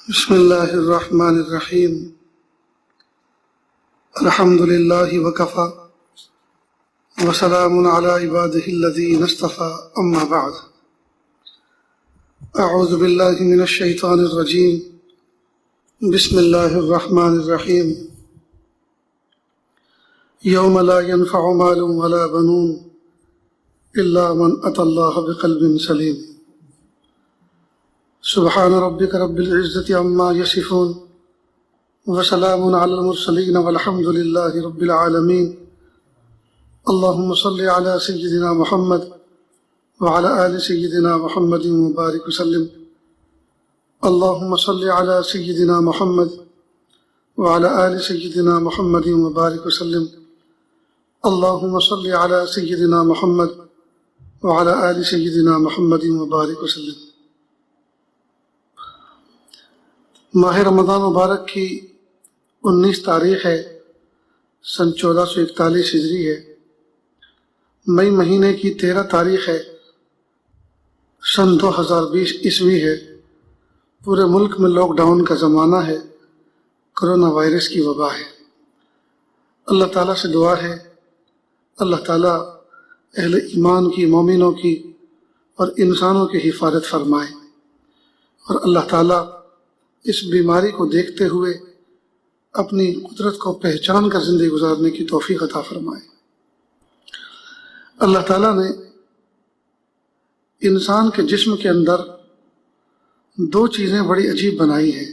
بسم اللہ الرحمن الرحیم الحمد للہ وکفی وسلام علی عبادہ الذین اصطفی اما بعد اعوذ باللہ من الشیطان الرجیم بسم اللہ الرحمن الرحیم یوم لا ينفع مال ولا بنون الا من اتى اللہ بقلب سلیم سبحان ربک رب العزت عما یصفون وسلام علی المرسلین والحمد للہ رب العالمین اللہم صل علی سیدنا محمد وعلی آل سیدنا محمد مبارک وسلم اللہم صل علی سیدنا محمد وعلی آل سیدنا محمد مبارک وسلم اللہم صل علی سیدنا محمد وعلی آل سیدنا محمد مبارک وسلم۔ ماہ رمضان مبارک کی 19 تاریخ ہے، سن 1441 ہجری ہے۔ مئی مہینے کی 13 تاریخ ہے، سن 2020 عیسوی ہے۔ پورے ملک میں لاک ڈاؤن کا زمانہ ہے، کرونا وائرس کی وبا ہے۔ اللہ تعالیٰ سے دعا ہے اللہ تعالیٰ اہل ایمان کی، مومنوں کی اور انسانوں کی حفاظت فرمائے، اور اللہ تعالیٰ اس بیماری کو دیکھتے ہوئے اپنی قدرت کو پہچان کر زندگی گزارنے کی توفیق عطا فرمائے۔ اللہ تعالیٰ نے انسان کے جسم کے اندر 2 چیزیں بڑی عجیب بنائی ہیں۔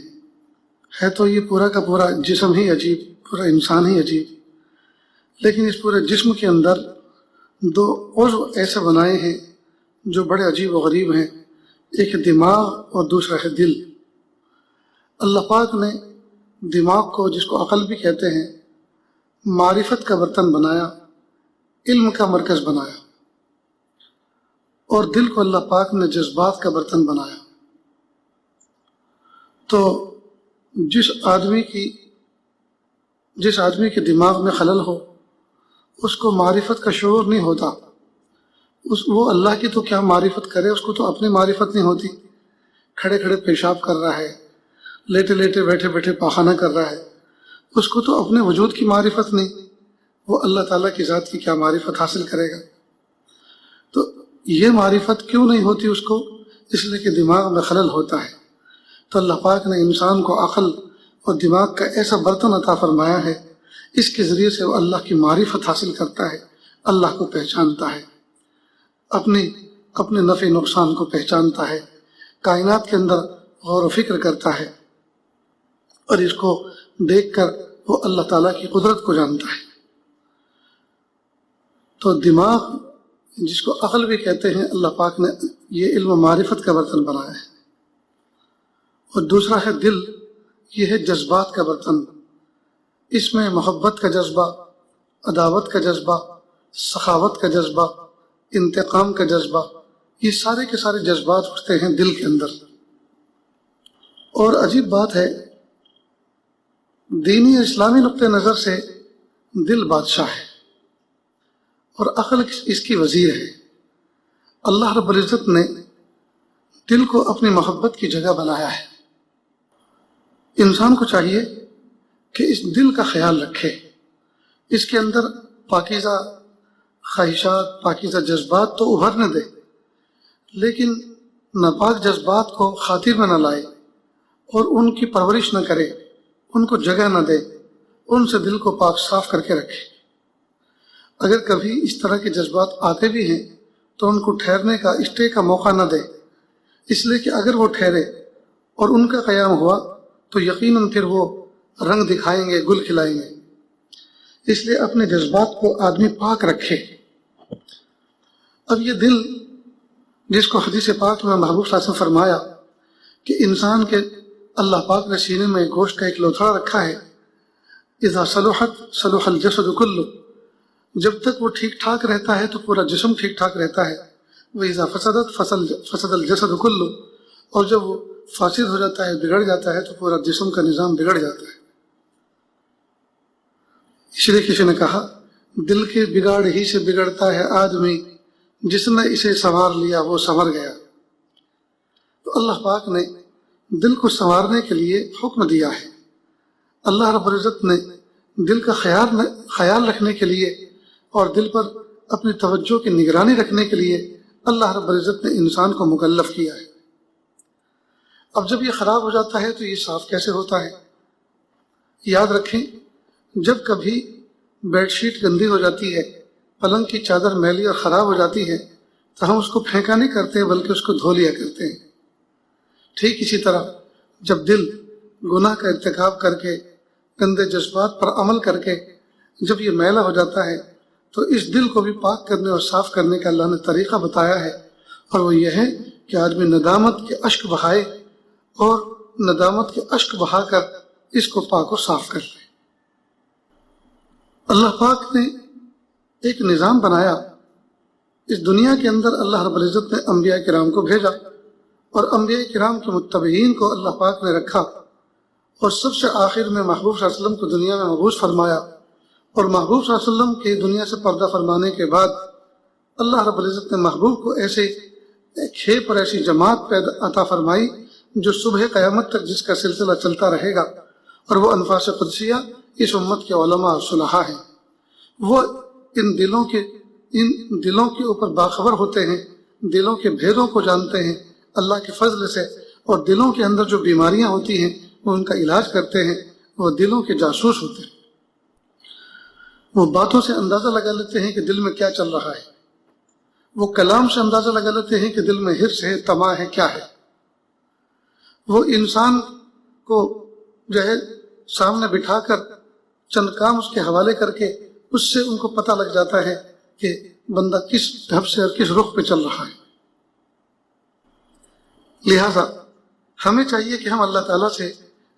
ہے تو یہ پورا کا پورا جسم ہی عجیب، پورا انسان ہی عجیب، لیکن اس پورے جسم کے اندر 2 عضو ایسے بنائے ہیں جو بڑے عجیب و غریب ہیں۔ ایک دماغ اور دوسرا ہے دل۔ اللہ پاک نے دماغ کو، جس کو عقل بھی کہتے ہیں، معرفت کا برتن بنایا، علم کا مرکز بنایا، اور دل کو اللہ پاک نے جذبات کا برتن بنایا۔ تو جس آدمی کے دماغ میں خلل ہو، اس کو معرفت کا شعور نہیں ہوتا، وہ اللہ کی تو کیا معرفت کرے، اس کو تو اپنی معرفت نہیں ہوتی۔ کھڑے کھڑے پیشاب کر رہا ہے، لیٹے لیٹے بیٹھے بیٹھے پاخانہ کر رہا ہے، اس کو تو اپنے وجود کی معرفت نہیں، وہ اللہ تعالیٰ کی ذات کی کیا معرفت حاصل کرے گا۔ تو یہ معرفت کیوں نہیں ہوتی اس کو؟ اس لیے کہ دماغ میں خلل ہوتا ہے۔ تو اللہ پاک نے انسان کو عقل اور دماغ کا ایسا برتن عطا فرمایا ہے، اس کے ذریعے سے وہ اللہ کی معرفت حاصل کرتا ہے، اللہ کو پہچانتا ہے، اپنے نفع نقصان کو پہچانتا ہے، کائنات کے اندر غور و فکر کرتا ہے، اور اس کو دیکھ کر وہ اللہ تعالیٰ کی قدرت کو جانتا ہے۔ تو دماغ، جس کو عقل بھی کہتے ہیں، اللہ پاک نے یہ علم و معرفت کا برتن بنایا ہے۔ اور دوسرا ہے دل، یہ ہے جذبات کا برتن۔ اس میں محبت کا جذبہ، عداوت کا جذبہ، سخاوت کا جذبہ، انتقام کا جذبہ، یہ سارے کے سارے جذبات اٹھتے ہیں دل کے اندر۔ اور عجیب بات ہے، دینی اسلامی نقطہ نظر سے دل بادشاہ ہے اور عقل اس کی وزیر ہے۔ اللہ رب العزت نے دل کو اپنی محبت کی جگہ بنایا ہے۔ انسان کو چاہیے کہ اس دل کا خیال رکھے، اس کے اندر پاکیزہ خواہشات، پاکیزہ جذبات تو ابھرنے دے، لیکن ناپاک جذبات کو خاطر میں نہ لائے اور ان کی پرورش نہ کرے، ان کو جگہ نہ دے، ان سے دل کو پاک صاف کر کے رکھے۔ اگر کبھی اس طرح کے جذبات آتے بھی ہیں تو ان کو ٹھہرنے کا، اسٹے کا موقع نہ دے، اس لیے کہ اگر وہ ٹھہرے اور ان کا قیام ہوا تو یقیناً پھر وہ رنگ دکھائیں گے، گل کھلائیں گے۔ اس لیے اپنے جذبات کو آدمی پاک رکھے۔ اب یہ دل، جس کو حدیث پاک میں محبوب صلی اللہ علیہ وسلم فرمایا کہ انسان کے اللہ پاک نے سینے میں گوشت کا ایک لوتھڑا رکھا ہے، اذا صلحت صلح الجسد کلہ، جب تک وہ ٹھیک ٹھاک رہتا ہے تو پورا جسم ٹھیک ٹھاک رہتا ہے، واذا فسدت فسد الجسد کلہ، اور جب وہ فاسد ہو جاتا ہے، بگڑ جاتا ہے، تو پورا جسم کا نظام بگڑ جاتا ہے۔ اس لیے کسی نے کہا، دل کے بگاڑ ہی سے بگڑتا ہے آدمی، جس نے اسے سنوار لیا وہ سنور گیا۔ تو اللہ پاک نے دل کو سنوارنے کے لیے حکم دیا ہے۔ اللہ رب العزت نے دل کا خیال رکھنے کے لیے اور دل پر اپنی توجہ کی نگرانی رکھنے کے لیے اللہ رب العزت نے انسان کو مکلف کیا ہے۔ اب جب یہ خراب ہو جاتا ہے تو یہ صاف کیسے ہوتا ہے؟ یاد رکھیں، جب کبھی بیڈ شیٹ گندی ہو جاتی ہے، پلنگ کی چادر میلی اور خراب ہو جاتی ہے تو ہم اس کو پھینکا نہیں کرتے بلکہ اس کو دھو لیا کرتے ہیں۔ ٹھیک اسی طرح جب دل گناہ کا ارتکاب کر کے، گندے جذبات پر عمل کر کے جب یہ میلا ہو جاتا ہے تو اس دل کو بھی پاک کرنے اور صاف کرنے کا اللہ نے طریقہ بتایا ہے، اور وہ یہ ہے کہ آدمی ندامت کے اشک بہائے اور ندامت کے اشک بہا کر اس کو پاک و صاف کر لے۔ اللہ پاک نے ایک نظام بنایا، اس دنیا کے اندر اللہ رب العزت نے انبیاء کرام کو بھیجا اور انبیاء کرام کے متبعین کو اللہ پاک نے رکھا، اور سب سے آخر میں محبوب صلی اللہ علیہ وسلم کو دنیا میں مبعوث فرمایا، اور محبوب صلی اللہ علیہ وسلم کے دنیا سے پردہ فرمانے کے بعد اللہ رب العزت نے محبوب کو ایسے کھیپ اور ایسی جماعت پیدا عطا فرمائی جو صبح قیامت تک جس کا سلسلہ چلتا رہے گا، اور وہ انفاس قدسیہ اس امت کے علماء اور صلحاء ہیں۔ وہ ان دلوں کے اوپر باخبر ہوتے ہیں، دلوں کے بھیدوں کو جانتے ہیں اللہ کے فضل سے، اور دلوں کے اندر جو بیماریاں ہوتی ہیں وہ ان کا علاج کرتے ہیں۔ وہ دلوں کے جاسوس ہوتے ہیں، وہ باتوں سے اندازہ لگا لیتے ہیں کہ دل میں کیا چل رہا ہے، وہ کلام سے اندازہ لگا لیتے ہیں کہ دل میں حرص ہے، طمع ہے، کیا ہے۔ وہ انسان کو جو ہے سامنے بٹھا کر چند کام اس کے حوالے کر کے اس سے ان کو پتہ لگ جاتا ہے کہ بندہ کس ڈھب سے اور کس رخ پہ چل رہا ہے۔ لہذا ہمیں چاہیے کہ ہم اللہ تعالیٰ سے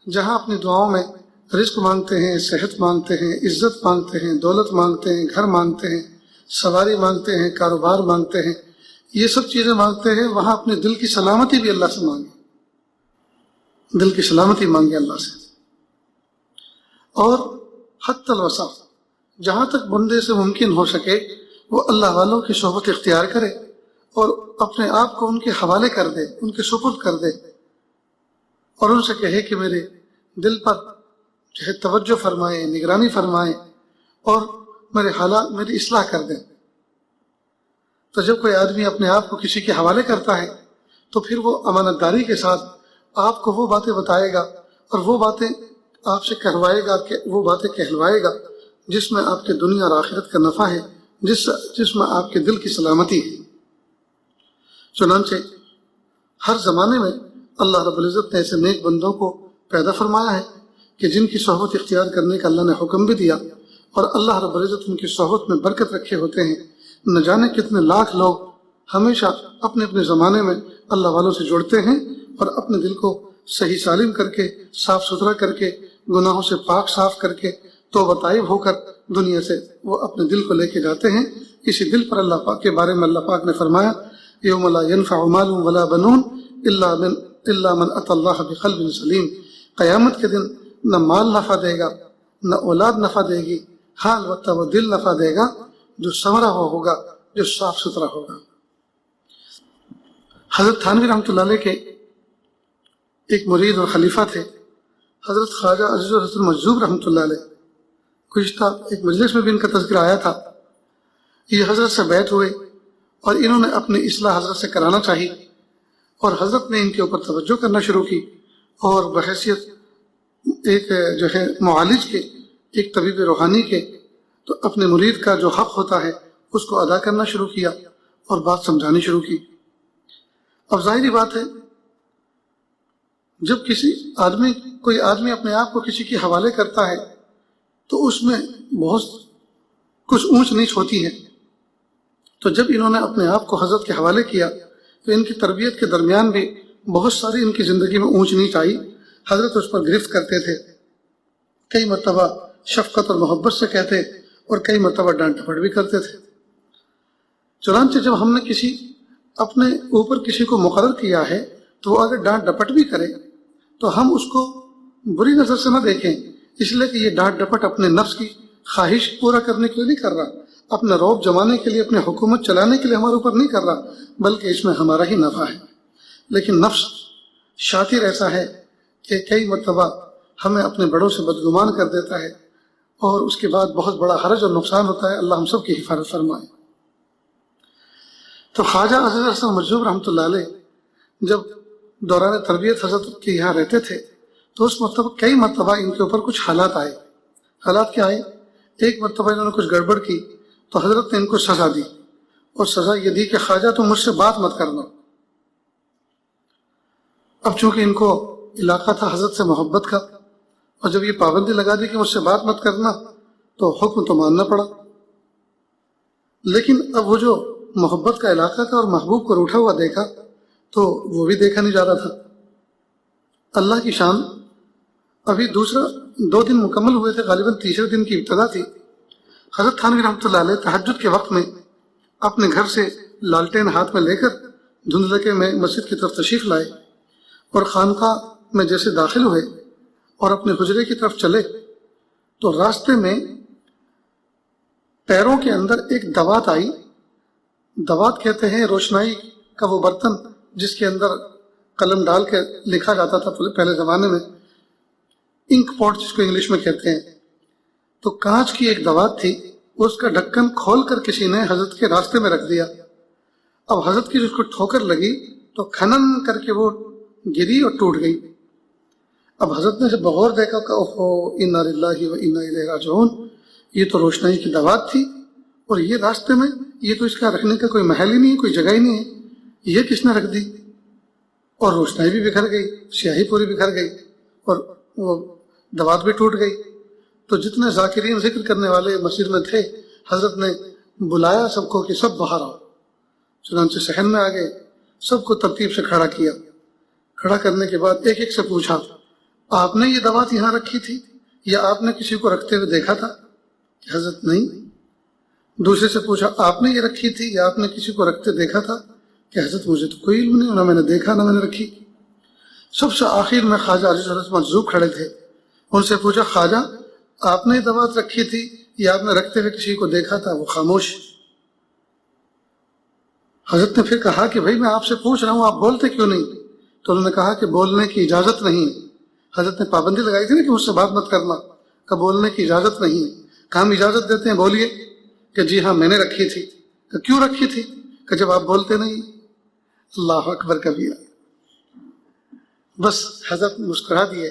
جہاں اپنی دعاؤں میں رزق مانگتے ہیں، صحت مانگتے ہیں، عزت مانگتے ہیں، دولت مانگتے ہیں، گھر مانگتے ہیں، سواری مانگتے ہیں، کاروبار مانگتے ہیں، یہ سب چیزیں مانگتے ہیں، وہاں اپنے دل کی سلامتی بھی اللہ سے مانگیں، دل کی سلامتی مانگیں اللہ سے۔ اور حتی الوسع، جہاں تک بندے سے ممکن ہو سکے وہ اللہ والوں کی صحبت اختیار کرے اور اپنے آپ کو ان کے حوالے کر دے، ان کے سپرد کر دے، اور ان سے کہے کہ میرے دل پر جو ہے توجہ فرمائیں، نگرانی فرمائیں اور میرے حالات میری اصلاح کر دیں۔ تو جب کوئی آدمی اپنے آپ کو کسی کے حوالے کرتا ہے تو پھر وہ امانت داری کے ساتھ آپ کو وہ باتیں بتائے گا اور وہ باتیں آپ سے کہوائے گا، کہ وہ باتیں کہلوائے گا جس میں آپ کے دنیا اور آخرت کا نفع ہے، جس میں آپ کے دل کی سلامتی ہے۔ چنانچہ ہر زمانے میں اللہ رب العزت نے ایسے نیک بندوں کو پیدا فرمایا ہے کہ جن کی صحبت اختیار کرنے کا اللہ نے حکم بھی دیا، اور اللہ رب العزت ان کی صحبت میں برکت رکھے ہوتے ہیں۔ نہ جانے کتنے لاکھ لوگ ہمیشہ اپنے اپنے زمانے میں اللہ والوں سے جڑتے ہیں اور اپنے دل کو صحیح سالم کر کے، صاف ستھرا کر کے، گناہوں سے پاک صاف کر کے، توبہ طائب ہو کر دنیا سے وہ اپنے دل کو لے کے جاتے ہیں۔ اسی دل پر اللہ پاک کے بارے میں اللہ پاک نے فرمایا، یوم لا ينفع مال ولا بنون الا من اتى الله بقلب سلیم۔ قیامت کے دن نہ مال نفع دے گا، نہ اولاد نفع دے گی، ہاں البتہ وہ دل نفع دے گا جو سنورا ہوا ہوگا، جو صاف ستھرا ہوگا۔ حضرت تھانوی رحمۃ اللہ علیہ کے ایک مرید اور خلیفہ تھے حضرت خواجہ عزیز الحسن مجذوب رحمۃ اللہ علیہ۔ گزشتہ ایک مجلس میں بھی ان کا تذکرہ آیا تھا۔ یہ حضرت سے بیعت ہوئے اور انہوں نے اپنی اصلاح حضرت سے کرانا چاہی، اور حضرت نے ان کے اوپر توجہ کرنا شروع کی، اور بحیثیت ایک جو ہے معالج کے، ایک طبیب روحانی کے، تو اپنے مرید کا جو حق ہوتا ہے اس کو ادا کرنا شروع کیا اور بات سمجھانی شروع کی۔ اب ظاہری بات ہے، جب کوئی آدمی اپنے آپ کو کسی کے حوالے کرتا ہے تو اس میں بہت کچھ اونچ نیچ ہوتی ہے۔ تو جب انہوں نے اپنے آپ کو حضرت کے حوالے کیا تو ان کی تربیت کے درمیان بھی بہت ساری ان کی زندگی میں اونچ نیچ آئی۔ حضرت اس پر گرفت کرتے تھے، کئی مرتبہ شفقت اور محبت سے کہتے اور کئی مرتبہ ڈانٹ ڈپٹ بھی کرتے تھے۔ چنانچہ جب ہم نے اپنے اوپر کسی کو مقرر کیا ہے تو وہ اگر ڈانٹ ڈپٹ بھی کرے تو ہم اس کو بری نظر سے نہ دیکھیں، اس لیے کہ یہ ڈانٹ ڈپٹ اپنے نفس کی خواہش پورا کرنے کے لیے نہیں کر رہا، اپنا رعب جمانے کے لیے، اپنے حکومت چلانے کے لیے ہمارے اوپر نہیں کر رہا، بلکہ اس میں ہمارا ہی نفع ہے۔ لیکن نفس شاطر ایسا ہے کہ کئی مرتبہ ہمیں اپنے بڑوں سے بدگمان کر دیتا ہے اور اس کے بعد بہت بڑا حرج اور نقصان ہوتا ہے. اللہ ہم سب کی حفاظت فرمائے. تو خواجہ عزیز حسن مرزوق رحمۃ اللہ علیہ جب دوران تربیت حضرت کے یہاں رہتے تھے تو اس کئی مرتبہ ان کے اوپر کچھ حالات آئے. حالات کیا آئے؟ ایک مرتبہ انہوں نے کچھ گڑبڑ کی تو حضرت نے ان کو سزا دی، اور سزا یہ دی کہ خواجہ تم مجھ سے بات مت کرنا. اب چونکہ ان کو علاقہ تھا حضرت سے محبت کا، اور جب یہ پابندی لگا دی کہ مجھ سے بات مت کرنا تو حکم تو ماننا پڑا. لیکن اب وہ جو محبت کا علاقہ تھا اور محبوب کو روٹھا ہوا دیکھا تو وہ بھی دیکھا نہیں جا رہا تھا. اللہ کی شان. ابھی 2 دن مکمل ہوئے تھے، غالباً تیسرے دن کی ابتدا تھی. حضرت تھانوی رحمۃ اللہ علیہ تہجد کے وقت میں اپنے گھر سے لالٹین ہاتھ میں لے کر دھندلکے میں مسجد کی طرف تشریف لائے، اور خانقاہ میں جیسے داخل ہوئے اور اپنے حجرے کی طرف چلے تو راستے میں پیروں کے اندر ایک دوات آئی. دوات کہتے ہیں روشنائی کا وہ برتن جس کے اندر قلم ڈال کے لکھا جاتا تھا پہلے زمانے میں، انک پاٹ جس کو انگلش میں کہتے ہیں. تو کانچ کی ایک دوات تھی، اس کا ڈھکن کھول کر کسی نے حضرت کے راستے میں رکھ دیا. اب حضرت کی جس کو ٹھوکر لگی تو کھنن کر کے وہ گری اور ٹوٹ گئی. اب حضرت نے جب بغور دیکھا کہ اوہو انا للہ و انا الیہ راجعون، یہ تو روشنائی کی دوات تھی اور یہ راستے میں، یہ تو اس کا رکھنے کا کوئی محل ہی نہیں ہے، کوئی جگہ ہی نہیں ہے، یہ کس نے رکھ دی؟ اور روشنائی بھی بکھر گئی، سیاہی پوری بکھر گئی اور وہ دوات بھی ٹوٹ گئی. تو جتنے ذاکرین ذکر کرنے والے مسجد میں تھے حضرت نے بلایا سب کو کہ سب باہر آؤ. چنانچہ صحن میں آ گئے، سب کو ترتیب سے کھڑا کیا. کھڑا کرنے کے بعد ایک ایک سے پوچھا آپ نے یہ دوات یہاں رکھی تھی یا آپ نے کسی کو رکھتے ہوئے دیکھا تھا؟ کہ حضرت نہیں. دوسرے سے پوچھا آپ نے یہ رکھی تھی یا آپ نے کسی کو رکھتے دیکھا تھا؟ کہ حضرت مجھے تو کوئی علم نہیں، نہ میں نے دیکھا نہ میں نے رکھی. سب سے آخر میں خواجہ عزیز حضرت مرزوق کھڑے تھے. ان سے پوچھا خواجہ آپ نے یہ دوات رکھی تھی یا آپ نے رکھتے ہوئے کسی کو دیکھا تھا؟ وہ خاموش. حضرت نے پھر کہا کہ بھائی میں آپ سے پوچھ رہا ہوں، آپ بولتے کیوں نہیں؟ تو انہوں نے کہا کہ بولنے کی اجازت نہیں. حضرت نے پابندی لگائی تھی نا کہ مجھ سے بات مت کرنا، کہ بولنے کی اجازت نہیں. کہ ہم اجازت دیتے ہیں بولیے. کہ جی ہاں میں نے رکھی تھی. کہ کیوں رکھی تھی؟ کہ جب آپ بولتے نہیں. اللہ اکبر کبیرہ. بس حضرت مسکرا دیے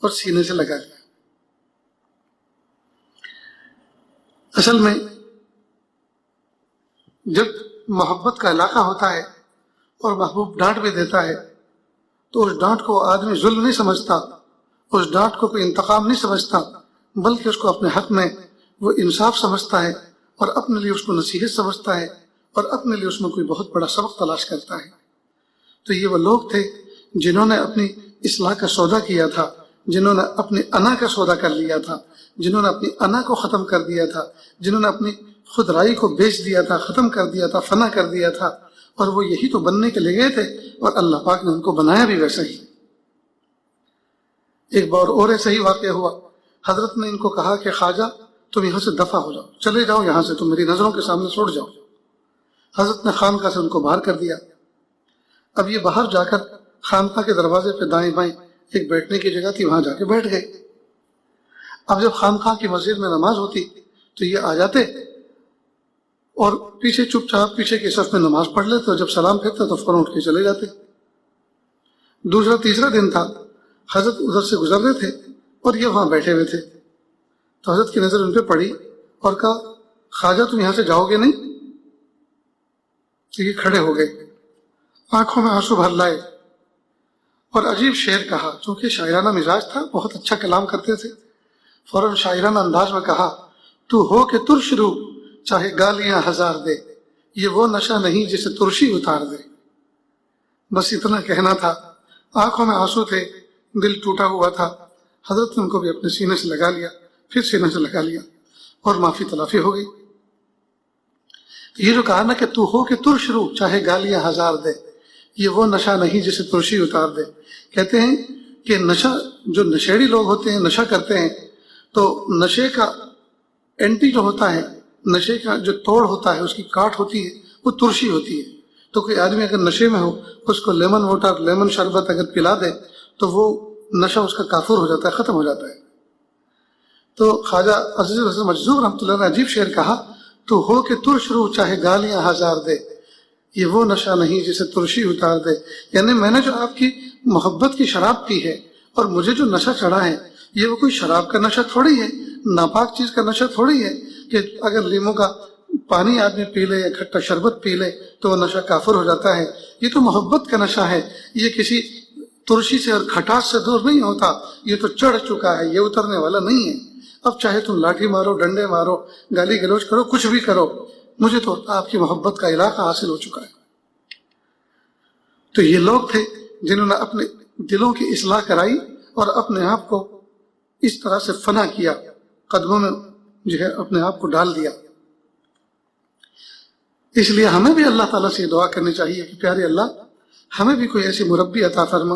اور سینے سے لگا لیا. اصل میں جب محبت کا علاقہ ہوتا ہے اور محبوب ڈانٹ بھی دیتا ہے تو اس ڈانٹ کو آدمی ظلم نہیں سمجھتا، اس ڈانٹ کو کوئی انتقام نہیں سمجھتا، بلکہ اس کو اپنے حق میں وہ انصاف سمجھتا ہے اور اپنے لیے اس کو نصیحت سمجھتا ہے اور اپنے لیے اس میں کوئی بہت بڑا سبق تلاش کرتا ہے. تو یہ وہ لوگ تھے جنہوں نے اپنی اصلاح کا سودا کیا تھا، جنہوں نے اپنی انا کا سودا کر لیا تھا، جنہوں نے اپنی انا کو ختم کر دیا تھا، جنہوں نے اپنی خود رائی کو بیچ دیا تھا، ختم کر دیا تھا، فنا کر دیا تھا. اور وہ یہی تو بننے کے لیے گئے تھے اور اللہ پاک نے ان کو بنایا بھی ویسا ہی. ایک بار اور ایسا ہی واقعہ ہوا. حضرت نے ان کو کہا کہ خواجہ تم یہاں سے دفع ہو جاؤ، چلے جاؤ یہاں سے، تم میری نظروں کے سامنے چھوڑ جاؤ. حضرت نے خانقاہ سے ان کو باہر کر دیا. اب یہ باہر جا کر خانقاہ کے دروازے پہ دائیں بائیں ایک بیٹھنے کی جگہ تھی، وہاں جا کے بیٹھ گئے. اب جب خانقاہ کی مسجد میں نماز ہوتی تو یہ آ جاتے اور پیچھے چپ چاپ پیچھے کی صف میں نماز پڑھ لیتے، اور جب سلام پھرتا تو فوراً اٹھ کے چلے جاتے. دوسرا تیسرا دن تھا، حضرت ادھر سے گزر رہے تھے اور یہ وہاں بیٹھے ہوئے تھے. تو حضرت کی نظر ان پہ پڑی اور کہا خواجہ تم یہاں سے جاؤ گے نہیں؟ تو یہ کھڑے ہو گئے، آنکھوں میں آنسو بھر لائے اور عجیب شعر کہا. چونکہ شاعرانہ مزاج تھا، بہت اچھا کلام کرتے تھے. فوراً شاعرانہ انداز میں کہا تو ہو کہ ترش رو چاہے گالیاں ہزار دے، یہ وہ نشہ نہیں جسے ترشی اتار دے. بس اتنا کہنا تھا. آنکھوں میں آنسو تھے، دل ٹوٹا ہوا تھا. حضرت نے ان کو بھی اپنے سینے سے لگا لیا، پھر سینے سے لگا لیا اور معافی تلافی ہو گئی. یہ جو کہا نا کہ تو ہو کہ ترش رو چاہے گالیاں ہزار دے، یہ وہ نشہ نہیں جسے ترشی اتار دے. کہتے ہیں کہ نشہ، جو نشیڑی لوگ ہوتے ہیں نشہ کرتے ہیں تو نشے کا اینٹی جو ہوتا ہے، نشے کا جو توڑ ہوتا ہے، اس کی کاٹ ہوتی ہے، وہ ترشی ہوتی ہے. تو کوئی آدمی اگر نشے میں ہو اس کو لیمن واٹر لیمن شربت اگر پلا دے تو وہ نشہ اس کا کافر ہو جاتا ہے، ختم ہو جاتا ہے۔ تو خواجہ عزیز الحسن مجذوب رحمۃ اللہ نے عجیب شعر کہا، تو ہو کہ ترش روح چاہے گالیاں ہزار دے، یہ وہ نشہ نہیں جسے ترشی اتار دے۔ یعنی میں نے جو آپ کی محبت کی شراب پی ہے اور مجھے جو نشہ چڑھا ہے یہ وہ کوئی شراب کا نشہ تھوڑی ہے، ناپاک چیز کا نشہ تھوڑی ہے کہ اگر لیموں کا پانی آدمی پی لے یا کھٹا شربت پی لے تو وہ نشہ کافر ہو جاتا ہے۔ یہ تو محبت کا نشہ ہے، یہ کسی ترشی سے اور کھٹاس سے دور نہیں ہوتا، یہ تو چڑھ چکا ہے، یہ اترنے والا نہیں ہے۔ اب چاہے تم لاٹھی مارو، ڈنڈے مارو، گالی گلوچ کرو، کچھ بھی کرو، مجھے تو آپ کی محبت کا علاقہ حاصل ہو چکا ہے۔ تو یہ لوگ تھے جنہوں نے اپنے دلوں کی اصلاح کرائی اور اپنے آپ کو اس طرح سے فنا کیا، قدموں میں جو ہے اپنے آپ کو ڈال دیا۔ اس لیے ہمیں بھی اللہ تعالیٰ سے دعا کرنی چاہیے کہ پیارے اللہ ہمیں بھی کوئی ایسی مربی عطا فرما،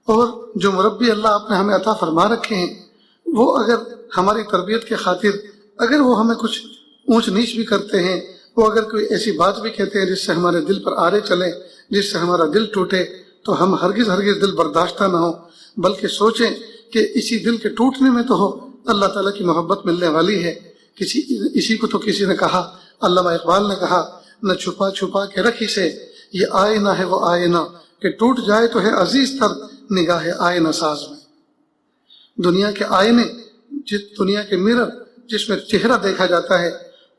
اور جو مربی اللہ آپ نے ہمیں عطا فرما رکھے ہیں وہ اگر ہماری تربیت کے خاطر اگر وہ ہمیں کچھ اونچ نیچ بھی کرتے ہیں، وہ اگر کوئی ایسی بات بھی کہتے ہیں جس سے ہمارے دل پر آرے چلے، جس سے ہمارا دل ٹوٹے، تو ہم ہرگز دل برداشتہ نہ ہو، بلکہ سوچیں کہ اسی دل کے ٹوٹنے میں تو ہو اللہ تعالیٰ کی محبت ملنے والی ہے۔ اسی کو تو کسی نے کہا، علامہ اقبال نے کہا، نہ چھپا چھپا کے رکھی سے یہ آئینہ ہے وہ آئینہ کہ ٹوٹ جائے تو ہے عزیز تر نگاہ آئینہ ساز میں۔ دنیا کے آئینے، دنیا کے مرر جس میں چہرہ دیکھا جاتا ہے،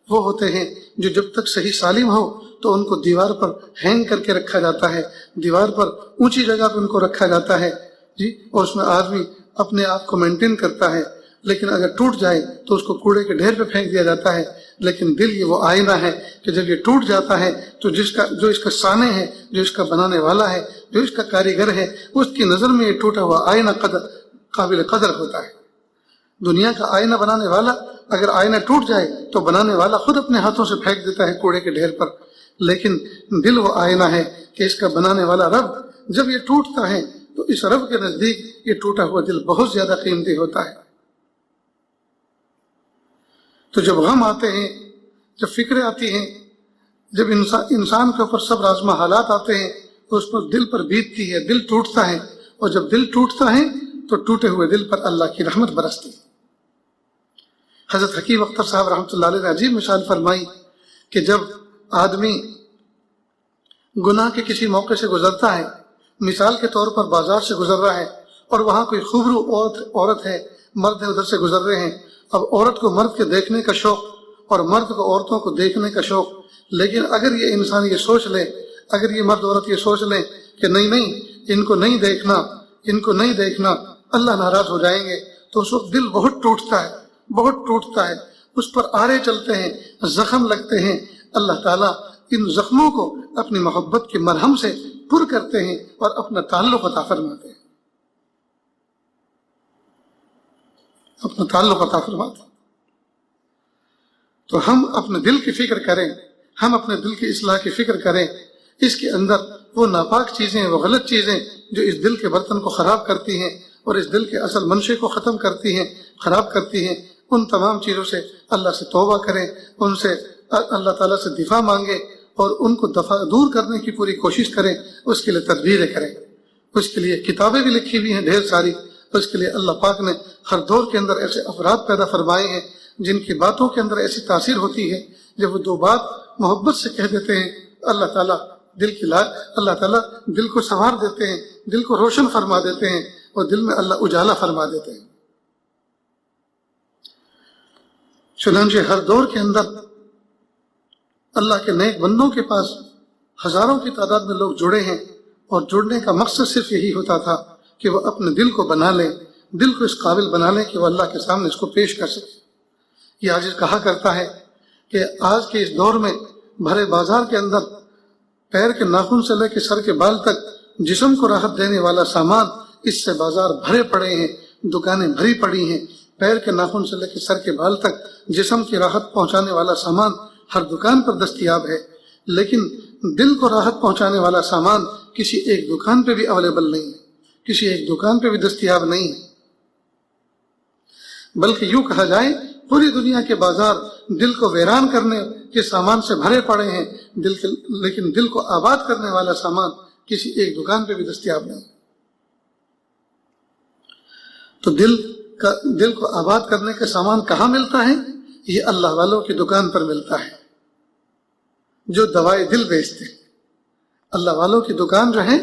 وہ ہوتے ہیں جو جب تک صحیح سالم ہو تو ان کو دیوار پر ہینگ کر کے رکھا جاتا ہے، دیوار پر اونچی جگہ پہ ان کو رکھا جاتا ہے جی، اور اس میں آدمی اپنے آپ کو مینٹین کرتا ہے، لیکن اگر ٹوٹ جائے تو اس کو کوڑے کے ڈھیر پہ پھینک دیا جاتا ہے۔ لیکن دل یہ وہ آئینہ ہے کہ جب یہ ٹوٹ جاتا ہے تو جو اس کا صانع ہے، جو اس کا بنانے والا ہے، جو اس کا کاریگر ہے، اس کی نظر میں یہ ٹوٹا ہوا آئینہ قابل قدر ہوتا ہے۔ دنیا کا آئینہ بنانے والا اگر آئینہ ٹوٹ جائے تو بنانے والا خود اپنے ہاتھوں سے پھینک دیتا ہے کوڑے کے ڈھیر پر، لیکن دل وہ آئینہ ہے کہ اس کا بنانے والا رب جب یہ ٹوٹتا ہے تو اس رب کے نزدیک یہ ٹوٹا ہوا دل بہت زیادہ قیمتی ہوتا ہے۔ تو جب غم آتے ہیں، جب فکریں آتی ہیں، جب انسان کے اوپر صبر آزما حالات آتے ہیں تو اس پر دل پر بیتتی ہے، دل ٹوٹتا ہے، اور جب دل ٹوٹتا ہے تو ٹوٹے ہوئے دل پر اللہ کی رحمت برستی ہے۔ حضرت حکیم اختر صاحب رحمۃ اللہ علیہ نے عجیب مثال فرمائی کہ جب آدمی گناہ کے کسی موقع سے گزرتا ہے، مثال کے طور پر بازار سے گزر رہا ہے اور وہاں کوئی خوبرو عورت ہے، مرد ادھر سے گزر رہے ہیں، اب عورت کو مرد کے دیکھنے کا شوق اور مرد کو عورتوں کو دیکھنے کا شوق، لیکن اگر یہ انسان یہ سوچ لے، اگر یہ مرد عورت یہ سوچ لیں کہ نہیں ان کو نہیں دیکھنا، ان کو نہیں دیکھنا، اللہ ناراض ہو جائیں گے، تو اس وقت دل بہت ٹوٹتا ہے، بہت ٹوٹتا ہے، اس پر آرے چلتے ہیں، زخم لگتے ہیں۔ اللہ تعالیٰ ان زخموں کو اپنی محبت کے مرہم سے پر کرتے ہیں اور اپنا تعلق عطا فرماتے ہیں، اپنا تعلق عطا فرماتے ہیں۔ تو ہم اپنے دل کی فکر کریں، ہم اپنے دل کی اصلاح کی فکر کریں، اس کے اندر وہ ناپاک چیزیں، وہ غلط چیزیں جو اس دل کے برتن کو خراب کرتی ہیں اور اس دل کے اصل منشے کو ختم کرتی ہیں، خراب کرتی ہیں، ان تمام چیزوں سے اللہ سے توبہ کریں، ان سے اللہ تعالیٰ سے دفاع مانگیں اور ان کو دور کرنے کی پوری کوشش کریں، اس کے لیے تدبیریں کریں۔ اس کے لیے کتابیں بھی لکھی ہوئی ہیں ڈھیر ساری، اس کے لیے اللہ پاک نے ہر دور کے اندر ایسے افراد پیدا فرمائے ہیں جن کی باتوں کے اندر ایسی تاثیر ہوتی ہے، جب وہ دو بات محبت سے کہہ دیتے ہیں، اللہ تعالیٰ اللہ تعالیٰ دل کو سنوار دیتے ہیں، دل کو روشن فرما دیتے ہیں اور دل میں اللہ اجالا فرما دیتے ہیں۔ چنانچہ ہر دور کے اندر اللہ کے نیک بندوں کے پاس ہزاروں کی تعداد میں لوگ جڑے ہیں، اور جڑنے کا مقصد صرف یہی ہوتا تھا کہ وہ اپنے دل کو بنا لیں، دل کو اس قابل بنا لیں کہ وہ اللہ کے سامنے اس کو پیش کر سکے۔ یہ عاجز کہا کرتا ہے کہ آج کے اس دور میں بھرے بازار کے اندر پیر کے ناخن سے لے کے سر کے بال تک جسم کو راحت دینے والا سامان، اس سے بازار بھرے پڑے ہیں، دکانیں بھری پڑی ہیں۔ پیر کے ناخن سے لے کے سر کے بال تک جسم کی راحت پہنچانے والا سامان ہر دکان پر دستیاب ہے، لیکن دل کو راحت پہنچانے والا سامان کسی ایک دکان پہ بھی اویلیبل نہیں ہے، کسی ایک دکان پہ بھی دستیاب نہیں ہے۔ بلکہ یوں کہا جائے پوری دنیا کے بازار دل کو ویران کرنے کے سامان سے بھرے پڑے ہیں، لیکن دل کو آباد کرنے والا سامان کسی ایک دکان پہ بھی دستیاب نہیں۔ تو دل کو آباد کرنے کا سامان کہاں ملتا ہے؟ یہ اللہ والوں کی دکان پر ملتا ہے، جو دوائی دل بیچتے ہیں۔ اللہ والوں کی دکان جو ہے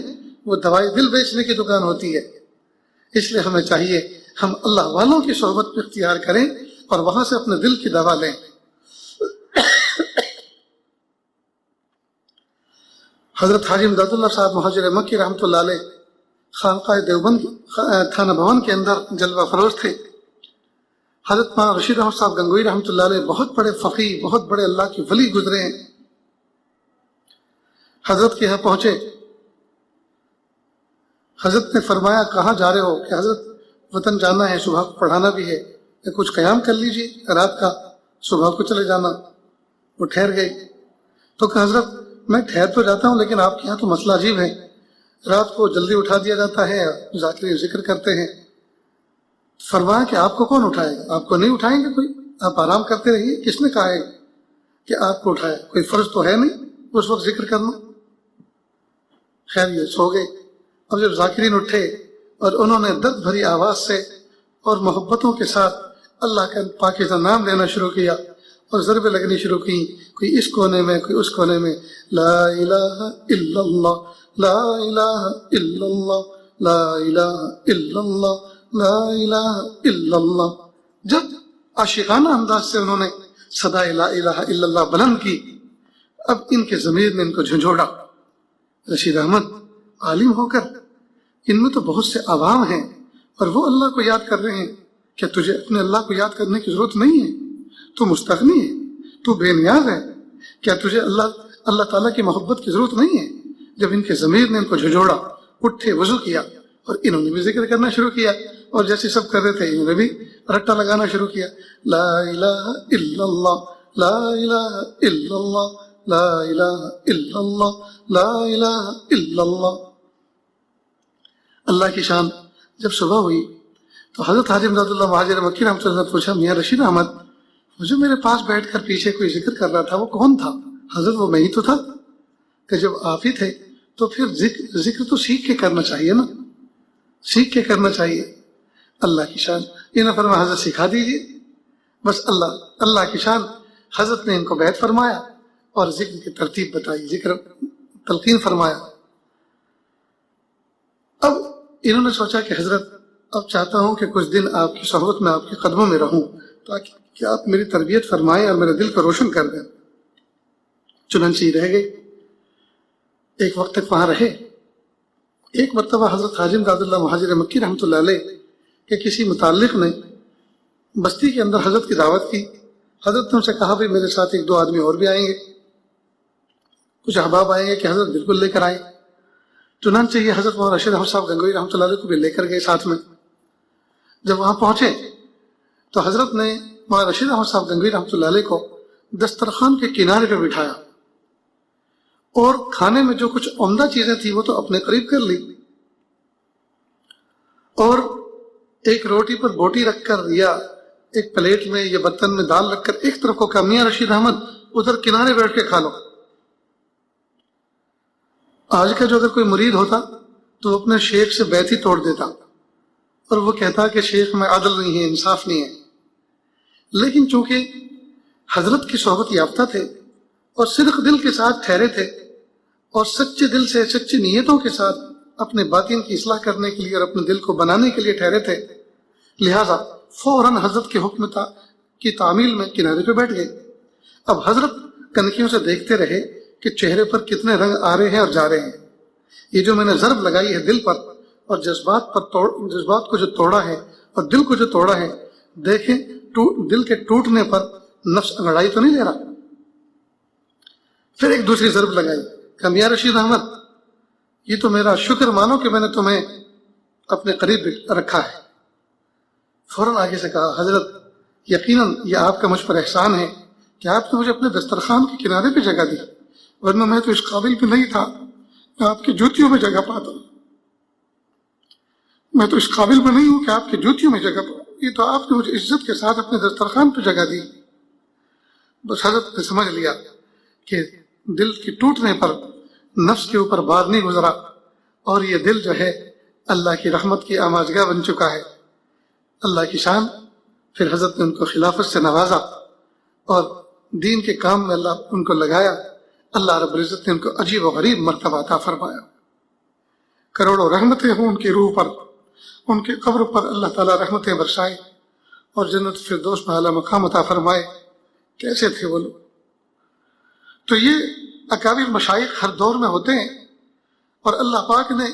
وہ دوائی دل بیچنے کی دکان ہوتی ہے۔ اس لیے ہمیں چاہیے ہم اللہ والوں کی صحبت میں اختیار کریں اور وہاں سے اپنے دل کی دوا لیں۔ حضرت حاجی امداد اللہ صاحب مہاجر مکی رحمۃ اللہ علیہ خانقاہ دیوبند تھانہ بھون کے اندر جلوہ فروز تھے۔ حضرت مولانا رشید احمد صاحب گنگوئی رحمۃ اللہ علیہ بہت بڑے فقیہ، بہت بڑے اللہ کے ولی گزرے ہیں۔ حضرت کے یہاں پہنچے، حضرت نے فرمایا کہاں جا رہے ہو؟ کہ حضرت وطن جانا ہے، صبح کو پڑھانا بھی ہے، کہ کچھ قیام کر لیجیے رات کا، صبح کو چلے جانا۔ وہ ٹھہر گئے تو کہ حضرت میں ٹھہر تو جاتا ہوں لیکن آپ کے یہاں تو مسئلہ عجیب ہے، رات کو جلدی اٹھا دیا جاتا ہے، ذاکر ذکر کرتے ہیں۔ فرمایا کہ آپ کو کون اٹھائے گا؟ آپ کو نہیں اٹھائیں گے کوئی، آپ آرام کرتے رہیے۔ کس نے کہا ہے کہ آپ کو اٹھائے؟ کوئی فرض تو ہے نہیں اس وقت ذکر کرنا۔ خیر یہ سو گئے۔ اب جب ذاکرین اٹھے اور انہوں نے درد بھری آواز سے اور محبتوں کے ساتھ اللہ کا پاکیزہ نام لینا شروع کیا اور ضربیں لگنی شروع کی، کوئی اس کونے میں کوئی اس کونے میں، لا الہ الا اللہ، لا الہ الا اللہ، لا الہ الا اللہ، لا الہ الا اللہ۔ جب عاشقانہ انداز سے انہوں نے صدا لا الہ الا اللہ بلند کی، اب ان کے ضمیر نے ان کو جھنجھوڑا۔ رشید احمد عالم ہو کر ان میں تو بہت سے عوام ہیں اور وہ اللہ کو یاد کر رہے ہیں، کیا تجھے اپنے اللہ کو یاد کرنے کی ضرورت نہیں ہے؟ تو مستغنی ہے، تو بے نیاز ہے، کیا تجھے اللہ تعالیٰ کی محبت کی ضرورت نہیں ہے؟ جب ان کے ضمیر نے ان کو جھنجھوڑا، اٹھے، وضو کیا اور انہوں نے بھی ذکر کرنا شروع کیا، اور جیسے سب کر رہے تھے انہوں نے بھی رٹا لگانا شروع کیا، لا الہ الا اللہ، لا الہ الا اللہ، لا الہ الا اللہ، لا الہ الا اللہ۔ اللہ کی شان۔ جب صبح ہوئی تو حضرت حاجی امداد اللہ مہاجر مکی رحمۃ اللہ نے پوچھا، میاں رشید احمد، مجھے میرے پاس بیٹھ کر پیچھے کوئی ذکر کر رہا تھا، وہ کون تھا؟ حضرت وہ میں ہی تو تھا۔ کہ جب آپ ہی تھے تو پھر ذکر تو سیکھ کے کرنا چاہیے نا، سیکھ کے کرنا چاہیے۔ اللہ کی شان۔ انہیں فرمایا حضرت سکھا دیجیے، بس اللہ کی شان۔ حضرت نے ان کو بیعت فرمایا اور ذکر کی ترتیب بتائی، ذکر تلقین فرمایا۔ اب انہوں نے سوچا کہ حضرت اب چاہتا ہوں کہ کچھ دن آپ کی صحبت میں، آپ کے قدموں میں رہوں، تاکہ کہ آپ میری تربیت فرمائیں اور میرے دل کو روشن کر دیں۔ چنانچہ رہ گئے، ایک وقت تک وہاں رہے۔ ایک مرتبہ حضرت حاجی امداد اللہ مہاجر مکی رحمۃ اللہ علیہ کہ کسی متعلق نے بستی کے اندر حضرت کی دعوت کی۔ حضرت نے ان سے کہا بھی میرے ساتھ ایک دو آدمی اور بھی آئیں گے، کچھ احباب آئیں گے کہ حضرت بالکل لے کر آئیں۔ چنانچہ یہ حضرت مولانا رشید احمد صاحب گنگوئی رحمۃ اللہ علیہ کو بھی لے کر گئے ساتھ میں۔ جب وہاں پہنچے تو حضرت نے مولانا رشید احمد صاحب گنگوئی رحمۃ اللہ علیہ کو دسترخوان کے کنارے پہ بٹھایا اور کھانے میں جو کچھ عمدہ چیزیں تھیں وہ تو اپنے قریب کر لی، اور ایک روٹی پر بوٹی رکھ کر یا ایک پلیٹ میں یا برتن میں دال رکھ کر ایک طرف کو کہا، میاں رشید احمد ادھر کنارے بیٹھ کے کھا لو۔ آج کا جو اگر کوئی مرید ہوتا تو وہ اپنے شیخ سے بیعت ہی توڑ دیتا اور وہ کہتا کہ شیخ میں عدل نہیں ہے، انصاف نہیں ہے۔ لیکن چونکہ حضرت کی صحبت یافتہ تھے اور صدق دل کے ساتھ ٹھہرے تھے اور سچے دل سے، سچی نیتوں کے ساتھ اپنے باطن کی اصلاح کرنے کے لیے اور اپنے دل کو بنانے کے لیے ٹھہرے تھے، لہٰذا فوراً حضرت کے حکم کی تعمیل میں کنارے پہ بیٹھ گئے۔ اب حضرت کنکھیوں سے دیکھتے رہے کہ چہرے پر کتنے رنگ آ رہے ہیں اور جا رہے ہیں۔ یہ جو میں نے ضرب لگائی ہے دل پر اور جذبات کو جو توڑا ہے اور دل کو جو توڑا ہے، دیکھیں دل کے ٹوٹنے پر نفس انگڑائی تو نہیں لے رہا۔ پھر ایک دوسری ضرب لگائی کہ میاں رشید احمد، یہ تو میرا شکر مانو کہ میں نے تمہیں اپنے قریب رکھا ہے۔ فوراً آگے سے کہا، حضرت یقیناً یہ آپ کا مجھ پر احسان ہے کہ آپ نے مجھے اپنے دسترخوان کے کنارے پہ جگہ دی، ورنہ میں تو اس قابل بھی نہیں تھا کہ آپ کی جوتیوں میں جگہ پاتا، میں تو اس قابل بھی نہیں ہوں کہ آپ کی جوتیوں میں جگہ یہ تو آپ نے مجھے عزت کے ساتھ اپنے دسترخوان پہ جگہ دی۔ بس حضرت نے سمجھ لیا کہ دل کی ٹوٹنے پر نفس کے اوپر بار نہیں گزرا، اور یہ دل جو ہے اللہ کی رحمت کی آماجگاہ بن چکا ہے۔ اللہ کی شان، پھر حضرت نے ان کو خلافت سے نوازا اور دین کے کام میں اللہ ان کو لگایا۔ اللہ رب العزت نے ان کو عجیب و غریب مرتبہ عطا فرمایا۔ کروڑوں رحمتیں ہوں ان کی روح پر، ان کے قبر پر اللہ تعالیٰ رحمتیں برسائے اور جنت فردوس میں اعلیٰ مقام عطا فرمائے۔ کیسے تھے وہ لوگ؟ تو یہ اکابر مشائخ ہر دور میں ہوتے ہیں، اور اللہ پاک نے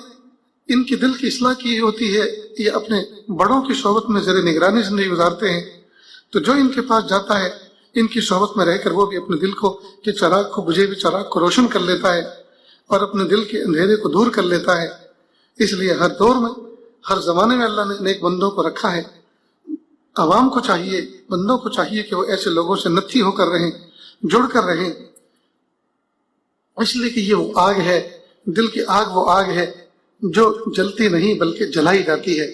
ان کی دل کی اصلاح کی ہوتی ہے۔ یہ اپنے بڑوں کی صحبت میں زیر نگرانی زندگی گزارتے ہیں، تو جو ان کے پاس جاتا ہے ان کی صحبت میں رہ کر وہ بھی اپنے دل کو کہ چراغ کو بجھے ہوئے چراغ کو روشن کر لیتا ہے اور اپنے دل کے اندھیرے کو دور کر لیتا ہے۔ اس لیے ہر دور میں، ہر زمانے میں اللہ نے نیک بندوں کو رکھا ہے۔ عوام کو چاہیے، بندوں کو چاہیے کہ وہ ایسے لوگوں سے نتھی ہو کر رہیں، جڑ کر رہیں، اس لیے کہ یہ وہ آگ ہے، دل کی آگ وہ آگ ہے جو جلتی نہیں بلکہ جلائی جاتی ہے۔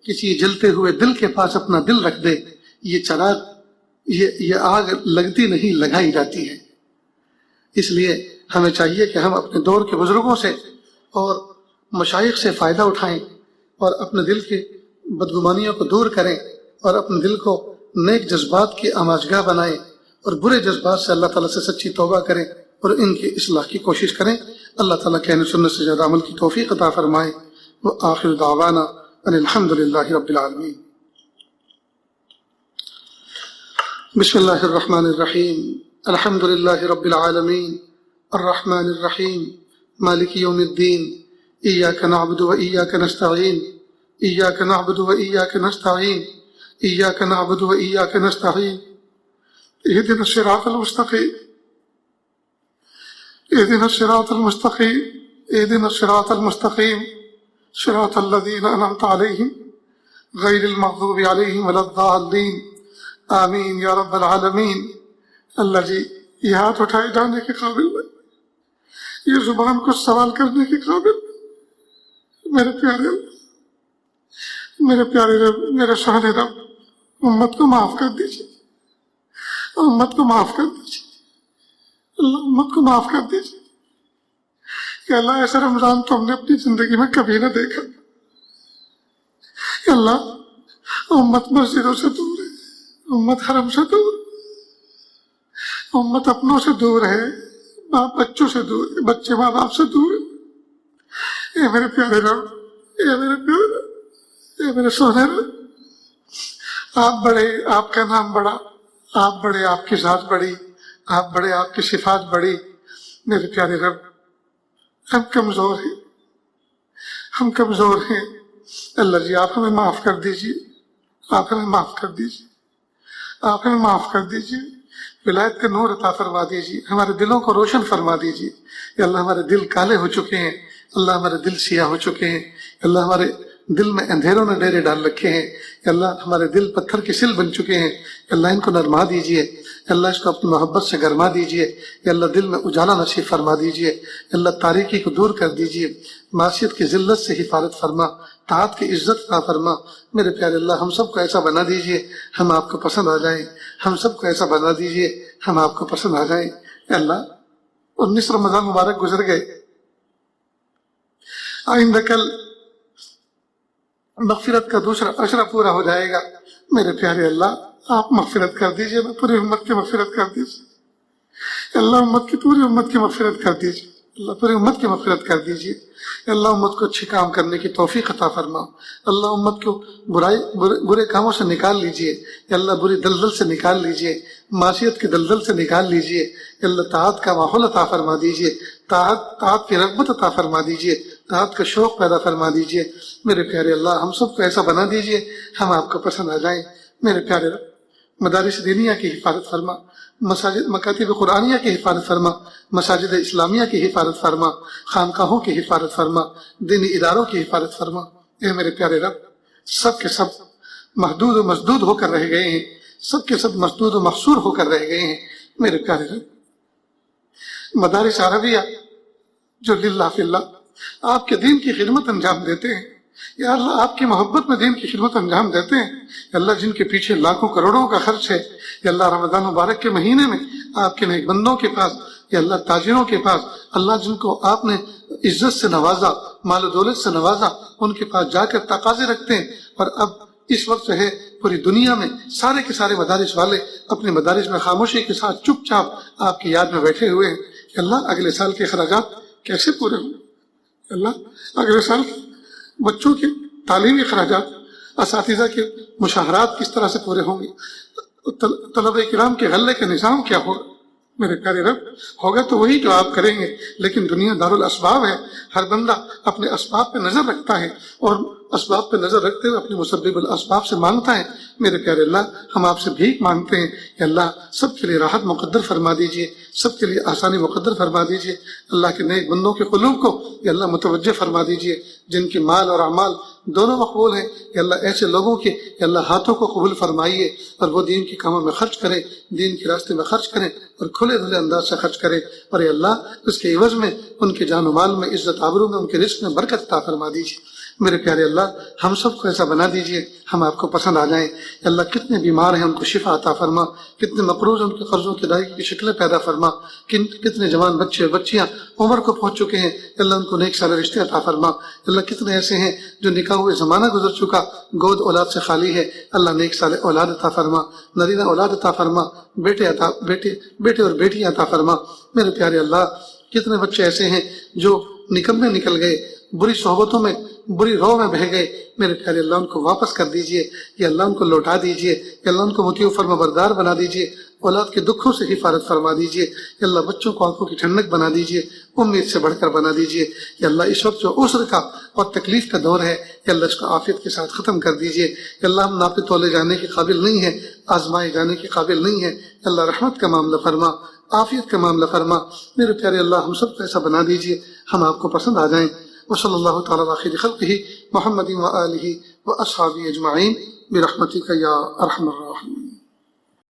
کسی جلتے ہوئے دل کے پاس اپنا دل رکھ دے، یہ چراغ، یہ آگ لگتی نہیں، لگائی جاتی ہے۔ اس لیے ہمیں چاہیے کہ ہم اپنے دور کے بزرگوں سے اور مشائخ سے فائدہ اٹھائیں اور اپنے دل کی بدگمانیوں کو دور کریں اور اپنے دل کو نیک جذبات کی آماجگاہ بنائیں اور برے جذبات سے اللہ تعالیٰ سے سچی توبہ کریں اور ان کی اصلاح کی کوشش کریں۔ اللہ تعالیٰ کہنے سنت سے زیادہ عمل کی توفیق عطا فرمائے۔ وآخر دعوانا ان الحمد للہ رب العالمین۔ بسم اللہ الرحمن الرحیم۔ الحمد للہ رب العالمین الرحمن الرحیم مالک یوم الدین۔ ایاک نعبد و ایاک نستعین، ایاک نعبد و ایاک نستعین، ایاک نعبد و ایاک نستعین، اهدنا الصراط المستقیم، اهدنا الصراط المستقیم، اهدنا الصراط المستقیم، صراط الذین انعمت علیہم غیر المغضوب علیہم ولا الضالین، آمین یا رب العالمین۔ اللہ جی، یہ ہاتھ اٹھائے جانے کے قابل نہیں، یہ زبان کو سوال کرنے کے قابل نہیں۔ میرے پیارے رب، میرے پیارے رب، میرے سہنے رب، امت کو معاف کر دیجیے، امت کو معاف کر دیجیے، اللہ امت کو معاف کر دیجیے۔ کہ اللہ ایسا رمضان تو ہم نے اپنی زندگی میں کبھی نہ دیکھا۔ کہ اللہ امت مسجدوں سے دور ہے، امت حرم سے دور، امت اپنوں سے دور ہے، باپ بچوں سے دور ہے، بچے ماں باپ سے دور ہے۔ اے میرے پیارے رب، اے میرے پیارے رب، اے میرے سونے رب، آپ بڑے، آپ کا نام بڑا، آپ بڑے، آپ کی ذات بڑی، آپ بڑے، آپ کی صفات بڑی۔ میرے پیارے رب، ہم کمزور ہیں، ہم کمزور ہیں۔ اللہ جی، آپ ہمیں معاف کر دیجیے، آپ ہمیں معاف کر دیجیے، آپ ہمیں معاف کر دیجیے۔ ولایت کا نور عطا فرما دیجیے، ہمارے دلوں کو روشن فرما دیجیے۔ یا اللہ ہمارے دل کالے ہو چکے ہیں، اللہ ہمارے دل سیاہ ہو چکے ہیں، اللہ ہمارے دل میں اندھیروں نے ڈیرے ڈال رکھے ہیں، یا اللہ ہمارے دل پتھر کے سل بن چکے ہیں، یا اللہ ان کو نرما دیجیے، یا اللہ اس کو اپنی محبت سے گرما دیجیے، یا اللہ دل میں اجالا نصیب فرما دیجیے، یا اللہ تاریکی کو دور کر دیجیے، معصیت کی ذلت سے حفاظت فرما، طاعت کی عزت عطا فرما۔ میرے پیارے اللہ، ہم سب کو ایسا بنا دیجیے ہم آپ کو پسند آ جائیں، ہم سب کو ایسا بنا دیجیے ہم آپ کو پسند آ جائیں۔ اے اللہ، 19 رمضان مبارک گزر گئے، آئندہ کل مغفرت کا دوسرا عشرہ پورا ہو جائے گا۔ میرے پیارے اللہ، آپ مغفرت کر دیجیے، پوری امت کی مغفرت کر دیجیے، اللہ امت کی، پوری امت کی مغفرت کر دیجیے، اللہ پوری امت کی مغفرت کر دیجیے۔ اللہ امت کو اچھے کام کرنے کی توفیق عطا فرما، اللہ امت کو برے کاموں سے نکال لیجیے، اللہ بری دلدل سے نکال لیجیے، معصیت کے دلدل سے نکال لیجیے، اللہ طاعت کا ماحول عطا فرما دیجیے، طاعت کی رغبت عطا فرما دیجیے، طاعت کا شوق پیدا فرما دیجیے۔ میرے پیارے اللہ، ہم سب کو ایسا بنا دیجیے ہم آپ کو پسند آ جائیں۔ میرے پیارے مدارس دینیہ کی حفاظت فرما، مساجد مکاتب قرآنیہ کی حفاظت فرما، مساجد اسلامیہ کی حفاظت فرما، خانقاہوں کی حفاظت فرما، دینی اداروں کی حفاظت فرما۔ اے میرے پیارے رب، سب کے سب محدود و مسدود ہو کر رہ گئے ہیں، سب کے سب مسدود و محصور ہو کر رہ گئے ہیں۔ میرے پیارے رب، مدارس عربیہ جو للہ فی اللہ آپ کے دین کی خدمت انجام دیتے ہیں، یا اللہ آپ کی محبت میں دین کی خدمت انجام دیتے ہیں، یا اللہ جن کے پیچھے لاکھوں کروڑوں کا خرچ ہے، یا اللہ رمضان مبارک کے مہینے میں آپ کے نیک بندوں کے پاس، یا اللہ تاجروں کے پاس، اللہ جن کو آپ نے عزت سے نوازا، مال و دولت سے نوازا، ان کے پاس جا کر تقاضے رکھتے ہیں، اور اب اس وقت جو ہے پوری دنیا میں سارے کے سارے مدارس والے اپنے مدارس میں خاموشی کے ساتھ چپ چاپ آپ کی یاد میں بیٹھے ہوئے ہیں کہ اللہ اگلے سال کے اخراجات کیسے پورے ہوں گے، اللہ اگلے سال بچوں کے تعلیمی اخراجات، اساتذہ کے مشاہرات کس طرح سے پورے ہوں گے، طلبہ کرام کے غلے کا نظام کیا ہوگا۔ میرے پیارے رب، ہوگا تو وہی جو آپ کریں گے، لیکن دنیا دارالاسباب ہے، ہر بندہ اپنے اسباب پہ نظر رکھتا ہے اور اسباب پہ نظر رکھتے ہوئے اپنے مسبب الاسباب سے مانگتا ہے۔ میرے پیارے اللہ، ہم آپ سے بھیک مانگتے ہیں کہ اللہ سب کے لیے راحت مقدر فرما دیجئے، سب کے لیے آسانی مقدر فرما دیجئے، اللہ کے نیک بندوں کے قلوب کو یا اللہ متوجہ فرما دیجئے، جن کے مال اور اعمال دونوں مقبول ہیں، یا اللہ ایسے لوگوں کے یا اللہ ہاتھوں کو قبول فرمائیے اور وہ دین کے کاموں میں خرچ کریں، دین کے راستے میں خرچ کریں اور کھلے دھلے انداز سے خرچ کریں، اور یا اللہ اس کے عوض میں ان کے جان و مال میں، عزت آبرو میں، ان کے رزق میں برکت عطا فرما دیجیے۔ میرے پیارے اللہ، ہم سب کو ایسا بنا دیجئے ہم آپ کو پسند آ جائیں۔ اللہ کتنے بیمار ہیں ان کو شفا عطا فرما، کتنے مقروض ان کے قرضوں کی ادائیگی کی شکلیں پیدا فرما، کتنے جوان بچے بچیاں عمر کو پہنچ چکے ہیں، اللہ ان کو نیک سالے رشتے عطا فرما۔ اللہ کتنے ایسے ہیں جو نکاح ہوئے زمانہ گزر چکا، گود اولاد سے خالی ہے، اللہ نیک سالے اولاد عطا فرما، نرینہ اولاد عطا فرما، بیٹے اور بیٹیاں عطا فرما۔ میرے پیارے اللہ، کتنے بچے ایسے ہیں جو نکمے نکل گئے، بری صحبتوں میں، بری رو میں بہہ گئے، میرے پیارے اللہ ان کو واپس کر دیجئے، یا اللہ ان کو لوٹا دیجئے، یا اللہ ان کو مطیع و فرما بردار بنا دیجئے، اولاد کے دکھوں سے حفاظت فرما دیجئے، یا اللہ بچوں کو آنکھوں کی ٹھنڈک بنا دیجئے، امید سے بڑھ کر بنا دیجئے، یا اللہ اس وقت جو عسر کا اور تکلیف کا دور ہے، یا اللہ اس کو عافیت کے ساتھ ختم کر دیجئے، یا اللہ ہم ناپے تولے جانے کے قابل نہیں ہیں، آزمائے جانے کے قابل نہیں ہیں، یا اللہ رحمت کا معاملہ فرما، عافیت کا معاملہ فرما۔ میرے پیارے اللہ، ہم سب کو ایسا بنا دیجئے ہم آپ کو پسند آ جائیں۔ وصلی اللہ تعالیٰ علی خیر خلقہ محمد و آلہ و اصحابہ اجمعین برحمتک یا ارحم الراحمین۔